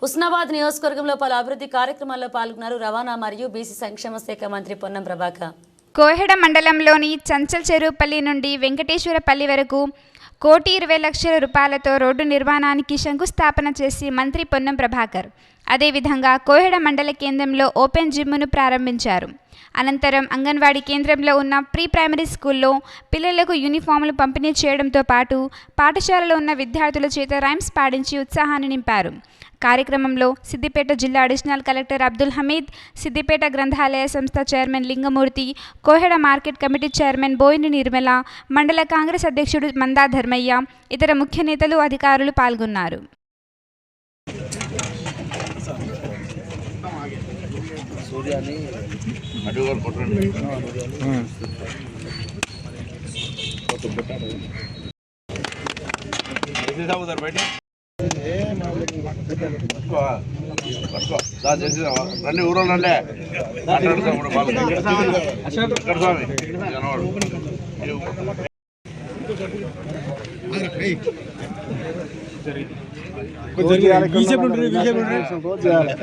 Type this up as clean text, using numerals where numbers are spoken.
హుస్నాబాద్ నియోజకవర్గంలో పలు అభివృద్ధి కార్యక్రమాల్లో పాల్గొన్నారు రవాణా మరియు బీసీ సంక్షేమ శాఖ మంత్రి పొన్నం ప్రభాకర్. కోహెడ మండలంలోని చంచల్ చెరువుపల్లి నుండి వెంకటేశ్వరపల్లి వరకు 1,20,00,000 రూపాయలతో రోడ్డు నిర్మాణానికి శంకుస్థాపన చేసి మంత్రి పొన్నం ప్రభాకర్ అదేవిధంగా కోహెడ మండల కేంద్రంలో ఓపెన్ జిమ్ను ప్రారంభించారు. అనంతరం అంగన్వాడీ కేంద్రంలో ఉన్న ప్రీ ప్రైమరీ స్కూల్లో పిల్లలకు యూనిఫామ్లు పంపిణీ చేయడంతో పాటు పాఠశాలలో ఉన్న విద్యార్థుల చేత రైమ్స్ పాడించి ఉత్సాహాన్ని నింపారు. కార్యక్రమంలో సిద్దిపేట జిల్లా అడిషనల్ కలెక్టర్ అబ్దుల్ హమీద్, సిద్దిపేట గ్రంథాలయ సంస్థ chairman Lingamurthy, Koheda market committee chairman Boini Nirmala, మండల కాంగ్రెస్ అధ్యక్షుడు మందా ధర్మయ్య, ఇతర ముఖ్య నేతలు అధికారులు పాల్గొన్నారు. రండి ఊరు రండి